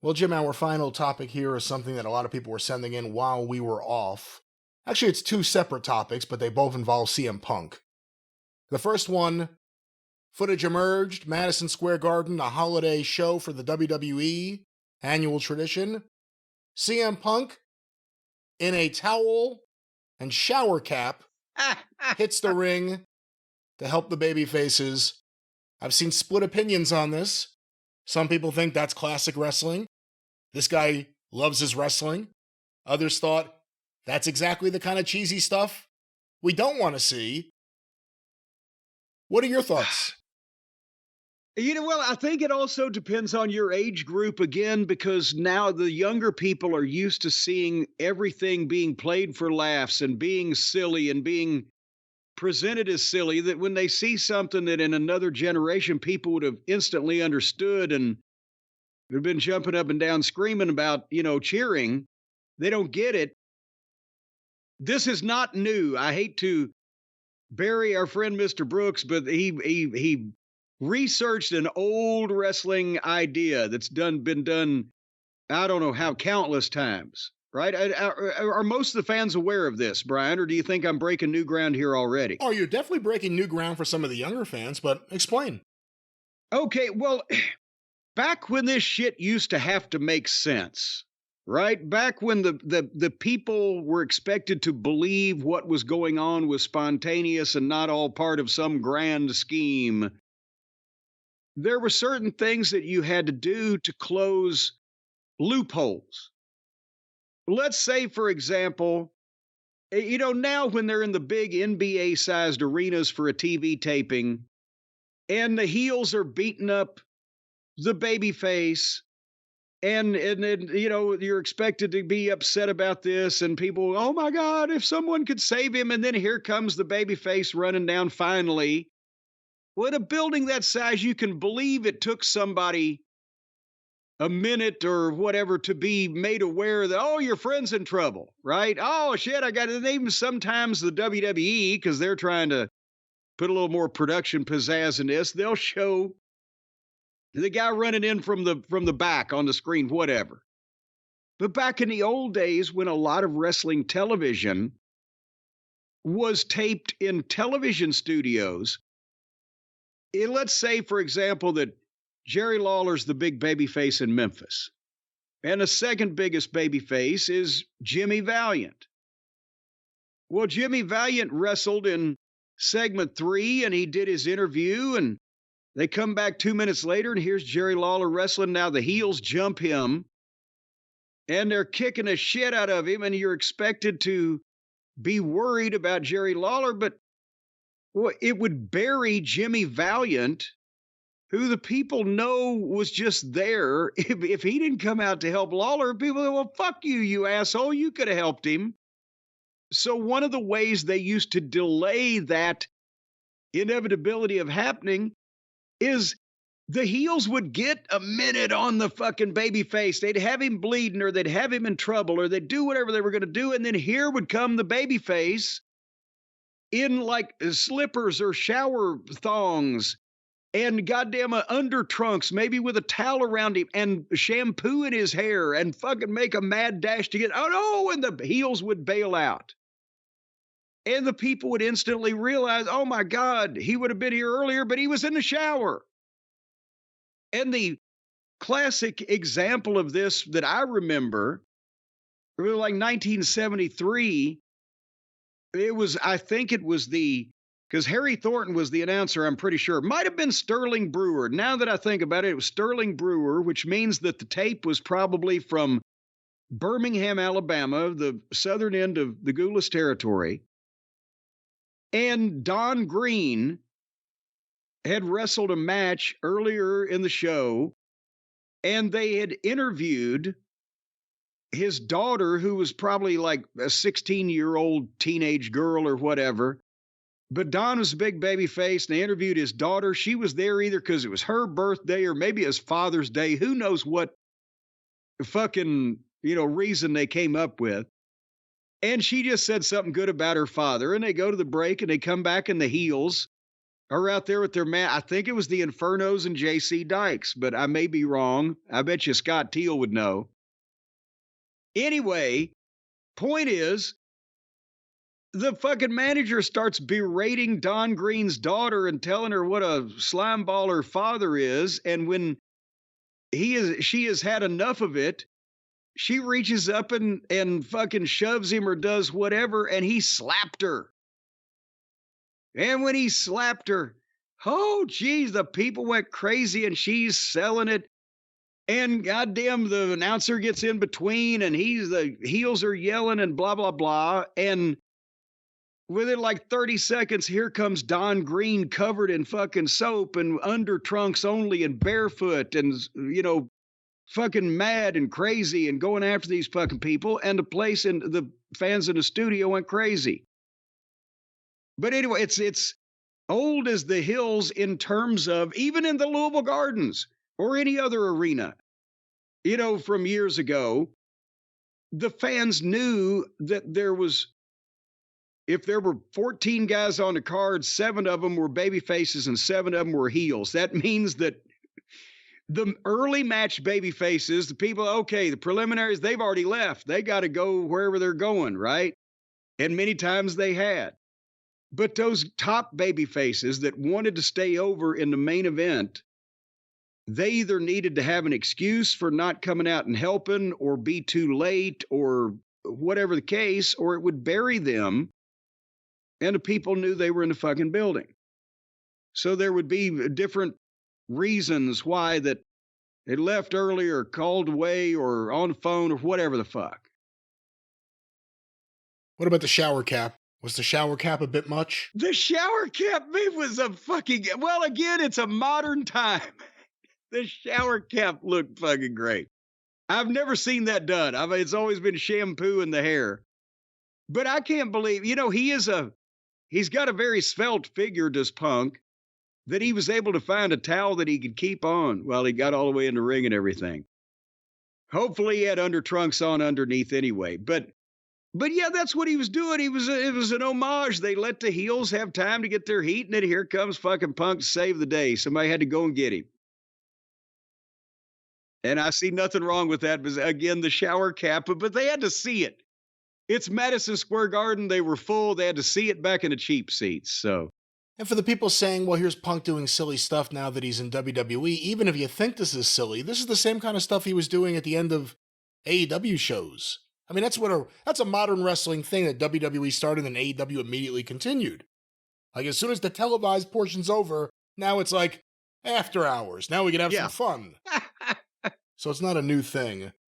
Well, Jim, our final topic here is something that a lot of people were sending in while we were off. Actually, it's two separate topics, but they both involve CM Punk. The first one, footage emerged, Madison Square Garden, a holiday show for the WWE, annual tradition. CM Punk, in a towel and shower cap, hits the ring to help the babyfaces. I've seen split opinions on this. Some people think that's classic wrestling. This guy loves his wrestling. Others thought that's exactly the kind of cheesy stuff we don't want to see. What are your thoughts? Well, I think it also depends on your age group again, because now the younger people are used to seeing everything being played for laughs and being silly and being presented as silly, that when they see something that in another generation people would have instantly understood and have been jumping up and down screaming about, cheering, they don't get it. This is not new. I hate to bury our friend Mr. Brooks, but he researched an old wrestling idea that's been done, I don't know how, countless times, right? Are most of the fans aware of this, Brian, or do you think I'm breaking new ground here already? Oh, you're definitely breaking new ground for some of the younger fans, but explain. Okay, well, back when this shit used to have to make sense, right? Back when the people were expected to believe what was going on was spontaneous and not all part of some grand scheme, there were certain things that you had to do to close loopholes. Let's say, for example, now when they're in the big NBA-sized arenas for a TV taping, and the heels are beating up the babyface, and you're expected to be upset about this, and people, oh my God, if someone could save him, and then here comes the babyface running down finally. Well, in a building that size, you can believe it took somebody a minute or whatever to be made aware that, oh, your friend's in trouble, right? Oh, shit, I got it. And even sometimes the WWE, because they're trying to put a little more production pizzazz in this, they'll show the guy running in from the back on the screen, whatever. But back in the old days, when a lot of wrestling television was taped in television studios, let's say, for example, that Jerry Lawler's the big babyface in Memphis, and the second biggest babyface is Jimmy Valiant. Well, Jimmy Valiant wrestled in segment 3, and he did his interview, and they come back 2 minutes later, and here's Jerry Lawler wrestling. Now the heels jump him, and they're kicking the shit out of him, and you're expected to be worried about Jerry Lawler, but it would bury Jimmy Valiant, who the people know was just there. If he didn't come out to help Lawler, people would, well, fuck you, you asshole. You could have helped him. So one of the ways they used to delay that inevitability of happening is the heels would get a minute on the fucking babyface. They'd have him bleeding, or they'd have him in trouble, or they'd do whatever they were going to do. And then here would come the babyface in like slippers or shower thongs and goddamn under trunks, maybe with a towel around him and shampoo in his hair, and fucking make a mad dash to get, oh no, and the heels would bail out. And the people would instantly realize, oh my God, he would have been here earlier, but he was in the shower. And the classic example of this that I remember, really like 1973, because Harry Thornton was the announcer, I'm pretty sure. It might have been Sterling Brewer. Now that I think about it, it was Sterling Brewer, which means that the tape was probably from Birmingham, Alabama, the southern end of the Goulas territory. And Don Green had wrestled a match earlier in the show, and they had interviewed his daughter, who was probably like a 16-year-old teenage girl or whatever. But Don was a big baby face, and they interviewed his daughter. She was there either because it was her birthday or maybe it was Father's Day. Who knows what fucking, reason they came up with. And she just said something good about her father. And they go to the break, and they come back in the heels. are out there with their man. I think it was the Infernos and JC Dykes, but I may be wrong. I bet you Scott Teal would know. Anyway, point is, the fucking manager starts berating Don Green's daughter and telling her what a slime ball her father is. And when she has had enough of it, she reaches up and fucking shoves him or does whatever, and he slapped her. And when he slapped her, oh, geez, the people went crazy and she's selling it. And goddamn, the announcer gets in between and the heels are yelling and blah, blah, blah. And within like 30 seconds, here comes Don Green covered in fucking soap and under trunks only and barefoot and, fucking mad and crazy and going after these fucking people. And the place and the fans in the studio went crazy. But anyway, it's old as the hills in terms of even in the Louisville Gardens or any other arena, from years ago, the fans knew that if there were 14 guys on the card, 7 of them were baby faces and 7 of them were heels. That means that the early match baby faces, the people, okay, the preliminaries, they've already left. They got to go wherever they're going, right? And many times they had. But those top baby faces that wanted to stay over in the main event, they either needed to have an excuse for not coming out and helping or be too late or whatever the case, or it would bury them. And the people knew they were in the fucking building. So there would be different reasons why that they left early or called away or on the phone or whatever the fuck. What about the shower cap? Was the shower cap a bit much? The shower cap was a fucking, well, again, it's a modern time. The shower cap looked fucking great. I've never seen that done. It's always been shampoo in the hair. But I can't believe, he's got a very svelte figure, does Punk, that he was able to find a towel that he could keep on while he got all the way in the ring and everything. Hopefully he had under trunks on underneath anyway. But yeah, that's what he was doing. It was an homage. They let the heels have time to get their heat, and then here comes fucking Punk to save the day. Somebody had to go and get him. And I see nothing wrong with that. Because again, the shower cap, but they had to see it. It's Madison Square Garden. They were full. They had to see it back in the cheap seats. So. And for the people saying, well, here's Punk doing silly stuff now that he's in WWE, even if you think this is silly, this is the same kind of stuff he was doing at the end of AEW shows. I mean, that's a modern wrestling thing that WWE started and AEW immediately continued. Like, as soon as the televised portion's over, now it's like after hours. Now we can have some fun. So it's not a new thing.